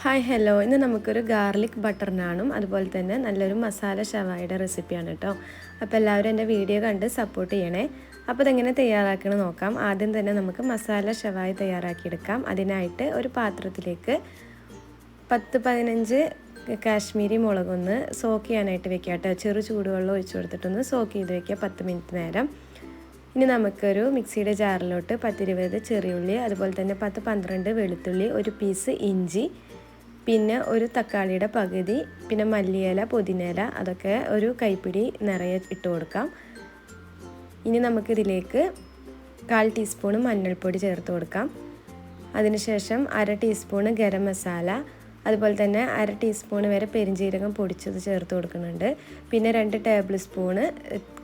Hi hello ഇന്ന് നമുക്കൊരു garlic butter നാണും അതുപോലെ തന്നെ നല്ലൊരു മസാല ഷവായുടെ റെസിപ്പിയാണ് കേട്ടോ. അപ്പോൾ എല്ലാവരും എൻ്റെ വീഡിയോ കണ്ട് സപ്പോർട്ട് ചെയ്യണേ. അപ്പോൾ ഇതെങ്ങനെ തയ്യാറാക്കണം നോക്കാം. ആദ്യം തന്നെ നമുക്ക് മസാല ഷവായി തയ്യാറാക്കിയെടുക്കാം. അതിനായിട്ട് ഒരു പാത്രത്തിലേക്ക് 10-15 കാശ്മീരി മുളകൊന്ന് സോക്ക് ചെയ്യാനായിട്ട് വെക്കാം കേട്ടോ. ചെറു ചൂടുവെള്ളം ഒഴിച്ചു കൊടുത്തിട്ടൊന്ന് സോക്ക് ചെയ്ത് വെക്കുക 10 മിനിറ്റ് നേരം. ഇനി നമുക്കൊരു മിക്സിയുടെ ജാറിലോട്ട് 10-20 ചെറിയുള്ളി, അതുപോലെ തന്നെ 10-12 വെളുത്തുള്ളി, ഒരു പീസ് ഇഞ്ചി, പിന്നെ ഒരു തക്കാളിയുടെ പകുതി, പിന്നെ മല്ലിയില, പുതിനയില, അതൊക്കെ ഒരു കൈപ്പിടി നിറയെ ഇട്ട് കൊടുക്കാം. ഇനി നമുക്കിതിലേക്ക് 1/4 ടീസ്പൂൺ മഞ്ഞൾപ്പൊടി ചേർത്ത് കൊടുക്കാം. അതിനുശേഷം 1/2 ടീസ്പൂൺ ഗരം മസാല, അതുപോലെ തന്നെ 1/2 ടീസ്പൂൺ വരെ പെരിഞ്ജീരകം പൊടിച്ചത് ചേർത്ത് കൊടുക്കുന്നുണ്ട്. പിന്നെ 2 ടേബിൾ സ്പൂണ്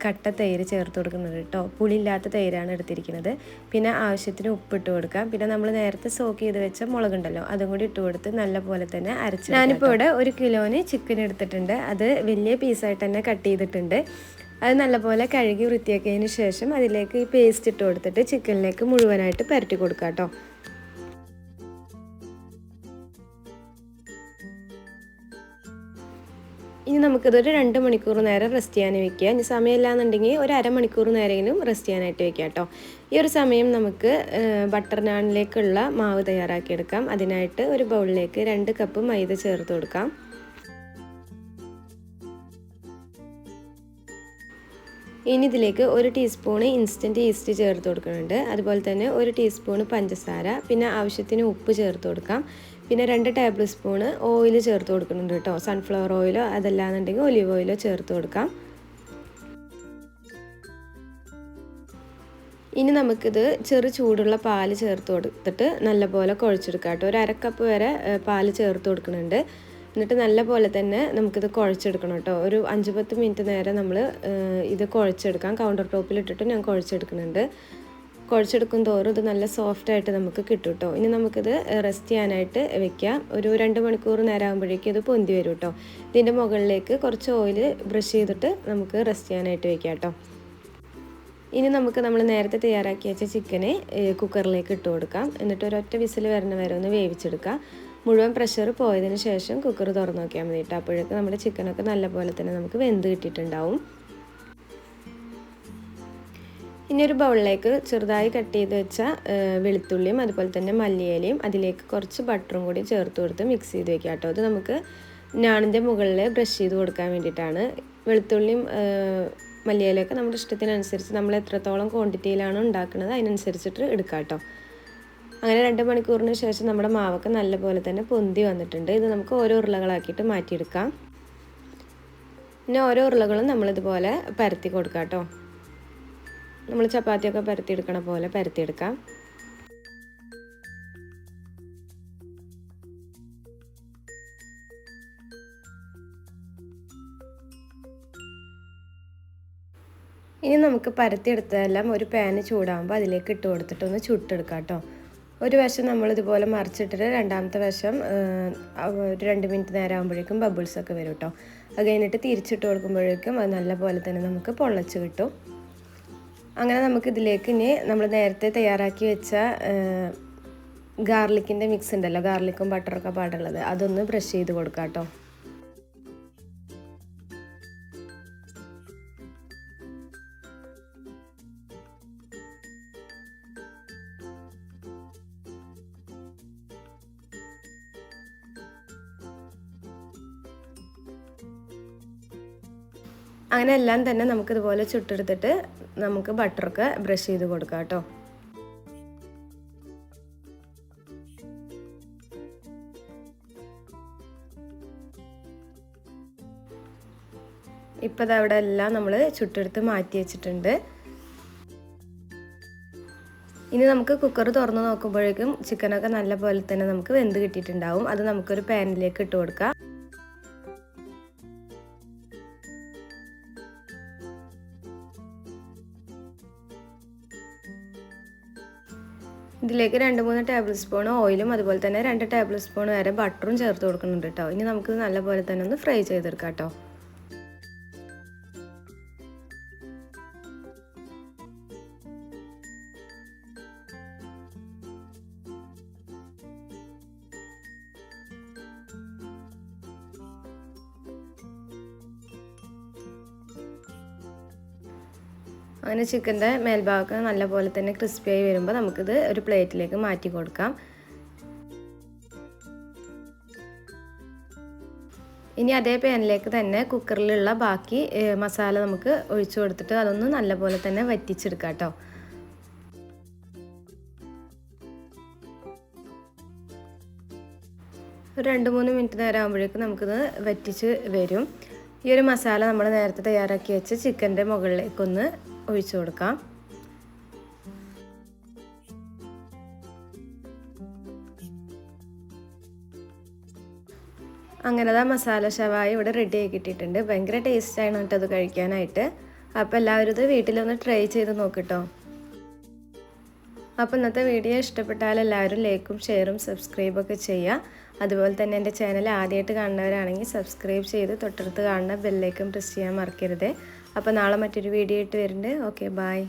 കട്ട തൈര് ചേർത്ത് കൊടുക്കുന്നുണ്ട് കേട്ടോ. പുളിയില്ലാത്ത തൈരാണ് എടുത്തിരിക്കുന്നത്. പിന്നെ ആവശ്യത്തിന് ഉപ്പിട്ട് കൊടുക്കാം. പിന്നെ നമ്മൾ നേരത്തെ സോക്ക് ചെയ്ത് വെച്ച മുളകുണ്ടല്ലോ, അതും കൂടി ഇട്ട് കൊടുത്ത് നല്ലപോലെ തന്നെ അരച്ച്. ഞാനിപ്പോൾ ഇവിടെ 1 കിലോന് ചിക്കൻ എടുത്തിട്ടുണ്ട്. അത് വലിയ പീസായിട്ട് തന്നെ കട്ട് ചെയ്തിട്ടുണ്ട്. അത് നല്ലപോലെ കഴുകി വൃത്തിയാക്കിയതിന് ശേഷം അതിലേക്ക് ഈ പേസ്റ്റ് ഇട്ട് കൊടുത്തിട്ട് ചിക്കനിലേക്ക് മുഴുവനായിട്ട് പുരട്ടി കൊടുക്കാം കേട്ടോ. ഇനി നമുക്കിതൊരു 2 മണിക്കൂർ നേരം റെസ്റ്റ് ചെയ്യാൻ വെക്കുക. ഇനി സമയമില്ലാന്നുണ്ടെങ്കിൽ ഒരു അരമണിക്കൂർ നേരമെങ്കിലും റെസ്റ്റ് ചെയ്യാനായിട്ട് വെക്കുക കേട്ടോ. ഈ ഒരു സമയം നമുക്ക് ബട്ടർ നാനിലേക്കുള്ള മാവ് തയ്യാറാക്കിയെടുക്കാം. അതിനായിട്ട് ഒരു ബൗളിലേക്ക് 2 കപ്പ് മൈദ ചേർത്ത് കൊടുക്കാം. ഇനി ഇതിലേക്ക് 1 ടീസ്പൂണ് ഇൻസ്റ്റൻറ്റ് ഈസ്റ്റ് ചേർത്ത് കൊടുക്കുന്നുണ്ട്. അതുപോലെ തന്നെ 1 ടീസ്പൂണ് പഞ്ചസാര, പിന്നെ ആവശ്യത്തിന് ഉപ്പ് ചേർത്ത് കൊടുക്കാം. പിന്നെ 2 ടേബിൾ സ്പൂണ് ഓയിൽ ചേർത്ത് കൊടുക്കുന്നുണ്ട് കേട്ടോ. സൺഫ്ലവർ ഓയിലോ അതല്ലാന്നുണ്ടെങ്കിൽ ഒലിവ് ഓയിലോ ചേർത്ത് കൊടുക്കാം. ഇനി നമുക്കിത് ചെറു ചൂടുള്ള പാല് ചേർത്ത് കൊടുത്തിട്ട് നല്ലപോലെ കുഴച്ചെടുക്കാം കേട്ടോ. ഒരു 1/2 കപ്പ് വരെ പാല് ചേർത്ത് കൊടുക്കുന്നുണ്ട്. എന്നിട്ട് നല്ലപോലെ തന്നെ നമുക്കിത് കുഴച്ചെടുക്കണം കേട്ടോ. ഒരു 5-10 മിനിറ്റ് നേരം നമ്മൾ ഇത് കുഴച്ചെടുക്കാം. കൗണ്ടർ ടോപ്പിലിട്ടിട്ട് ഞാൻ കുഴച്ചെടുക്കുന്നുണ്ട്. കുഴച്ചെടുക്കും തോറും ഇത് നല്ല സോഫ്റ്റായിട്ട് നമുക്ക് കിട്ടും കേട്ടോ. ഇനി നമുക്കിത് റെസ്റ്റ് ചെയ്യാനായിട്ട് വെക്കാം. ഒരു 2 മണിക്കൂർ നേരം ആകുമ്പോഴേക്കും ഇത് പൊന്തി വരും കേട്ടോ. ഇതിൻ്റെ മുകളിലേക്ക് കുറച്ച് ഓയിൽ ബ്രഷ് ചെയ്തിട്ട് നമുക്ക് റെസ്റ്റ് ചെയ്യാനായിട്ട് വെക്കാം കേട്ടോ. ഇനി നമുക്ക് നമ്മൾ നേരത്തെ തയ്യാറാക്കി വെച്ച ചിക്കനെ കുക്കറിലേക്ക് ഇട്ട് കൊടുക്കാം. എന്നിട്ട് ഒരൊറ്റ വിസിൽ വരുന്ന വരെ ഒന്ന് വേവിച്ചെടുക്കാം. മുഴുവൻ പ്രഷർ പോയതിന് ശേഷം കുക്കർ തുറന്ന് നോക്കിയാൽ മതി കേട്ടോ. അപ്പോഴേക്കും നമ്മുടെ ചിക്കനൊക്കെ നല്ലപോലെ തന്നെ നമുക്ക് വെന്ത് കിട്ടിയിട്ടുണ്ടാവും. ഇനി ഒരു ബൗളിലേക്ക് ചെറുതായി കട്ട് ചെയ്ത് വെച്ച വെളുത്തുള്ളിയും അതുപോലെ തന്നെ മല്ലിയിലയും അതിലേക്ക് കുറച്ച് ബട്ടറും കൂടി ചേർത്ത് കൊടുത്ത് മിക്സ് ചെയ്ത് വെക്കാം കേട്ടോ. അത് നമുക്ക് നാണിൻ്റെ മുകളിൽ ബ്രഷ് ചെയ്ത് കൊടുക്കാൻ വേണ്ടിയിട്ടാണ്. വെളുത്തുള്ളിയും മല്ലിയിലയൊക്കെ നമ്മുടെ ഇഷ്ടത്തിനനുസരിച്ച് നമ്മൾ എത്രത്തോളം ക്വാണ്ടിറ്റിയിലാണ് ഉണ്ടാക്കുന്നത് അതിനനുസരിച്ചിട്ട് എടുക്കാം കേട്ടോ. അങ്ങനെ 2 മണിക്കൂറിന് ശേഷം നമ്മുടെ മാവൊക്കെ നല്ലപോലെ തന്നെ പൊന്തി വന്നിട്ടുണ്ട്. ഇത് നമുക്ക് ഓരോ ഉരുളകളാക്കിയിട്ട് മാറ്റിയെടുക്കാം. പിന്നെ ഓരോ ഉരുളകളും നമ്മളിതുപോലെ പരത്തി കൊടുക്കാം കേട്ടോ. നമ്മൾ ചപ്പാത്തിയൊക്കെ പരത്തിയെടുക്കണ പോലെ പരത്തിയെടുക്കാം. ഇനി നമുക്ക് പരത്തിയെടുത്തതെല്ലാം ഒരു പാന് ചൂടാകുമ്പോൾ അതിലേക്ക് ഇട്ട് കൊടുത്തിട്ടൊന്ന് ചുട്ടെടുക്കാം കേട്ടോ. ഒരു വശം നമ്മളിതുപോലെ മറിച്ചിട്ടിട്ട് രണ്ടാമത്തെ വശം ഒരു 2 മിനിറ്റ് നേരം ആകുമ്പോഴേക്കും ബബിൾസൊക്കെ വരും കേട്ടോ. അത് കഴിഞ്ഞിട്ട് തിരിച്ചിട്ട് കൊടുക്കുമ്പോഴേക്കും അത് നല്ലപോലെ തന്നെ നമുക്ക് പൊള്ളച്ച് കിട്ടും. അങ്ങനെ നമുക്കിതിലേക്ക് ഇനി നമ്മൾ നേരത്തെ തയ്യാറാക്കി വെച്ച ഗാർലിക്കിൻ്റെ മിക്സ് ഉണ്ടല്ലോ, ഗാർലിക്കും ബട്ടറൊക്കെ പാടുള്ളത്, അതൊന്ന് ബ്രഷ് ചെയ്ത് കൊടുക്കാം കേട്ടോ. അങ്ങനെ എല്ലാം തന്നെ നമുക്കിതുപോലെ ചുട്ടെടുത്തിട്ട് നമുക്ക് ബട്ടറൊക്കെ ബ്രഷ് ചെയ്ത് കൊടുക്കാം കേട്ടോ. ഇപ്പോൾ അവിടെ എല്ലാം നമ്മൾ ചുട്ടെടുത്ത് മാറ്റി വെച്ചിട്ടുണ്ട്. ഇനി നമുക്ക് കുക്കർ തുറന്ന് നോക്കുമ്പോഴേക്കും ചിക്കനൊക്കെ നല്ലപോലെ തന്നെ നമുക്ക് വെന്ത് കിട്ടിയിട്ടുണ്ടാവും. അത് നമുക്കൊരു പാനിലേക്ക് ഇട്ട് കൊടുക്കാം. ഇതിലേക്ക് 2-3 ടേബിൾ സ്പൂൺ ഓയിലും അതുപോലെ തന്നെ 2 ടേബിൾ സ്പൂൺ വരെ ബട്ടറും ചേർത്ത് കൊടുക്കുന്നുണ്ട് കേട്ടോ. ഇനി നമുക്ക് നല്ലപോലെ തന്നെ ഒന്ന് ഫ്രൈ ചെയ്തെടുക്കാം കേട്ടോ. അങ്ങനെ ചിക്കൻ്റെ മേൽഭാഗമൊക്കെ നല്ലപോലെ തന്നെ ക്രിസ്പിയായി വരുമ്പോൾ നമുക്കിത് ഒരു പ്ലേറ്റിലേക്ക് മാറ്റി കൊടുക്കാം. ഇനി അതേ പാനിലേക്ക് തന്നെ കുക്കറിലുള്ള ബാക്കി മസാല നമുക്ക് ഒഴിച്ചു കൊടുത്തിട്ട് അതൊന്ന് നല്ലപോലെ തന്നെ വറ്റിച്ചെടുക്കാം കേട്ടോ. ഒരു 2-3 മിനിറ്റ് നേരം ആകുമ്പോഴേക്കും നമുക്കിത് വറ്റിച്ച് വരും. ഈ ഒരു മസാല നമ്മൾ നേരത്തെ തയ്യാറാക്കി വെച്ച് ചിക്കൻ്റെ മുകളിലേക്കൊന്ന് ഒഴിച്ചു കൊടുക്കാം. അങ്ങനെ മസാല ഷവായി ഇവിടെ റെഡി ആക്കി കിട്ടിയിട്ടുണ്ട്. ഭയങ്കര ടേസ്റ്റാണ് കേട്ടോ അത് കഴിക്കാനായിട്ട്. അപ്പോൾ എല്ലാവരും ഇത് വീട്ടിലൊന്ന് ട്രൈ ചെയ്ത് നോക്കിട്ടോ. അപ്പോൾ ഇന്നത്തെ വീഡിയോ ഇഷ്ടപ്പെട്ടാൽ എല്ലാവരും ലൈക്കും ഷെയറും സബ്സ്ക്രൈബൊക്കെ ചെയ്യുക. അതുപോലെ തന്നെ എൻ്റെ ചാനൽ ആദ്യമായിട്ട് കാണുന്നവരാണെങ്കിൽ സബ്സ്ക്രൈബ് ചെയ്ത് തൊട്ടടുത്ത് കാണുന്ന ബെല്ലൈക്കൺ പ്രസ് ചെയ്യാൻ മറക്കരുത്. അപ്പോൾ നാളെ മറ്റൊരു വീഡിയോ ആയിട്ട് വരുന്നുണ്ട്. Okay, by.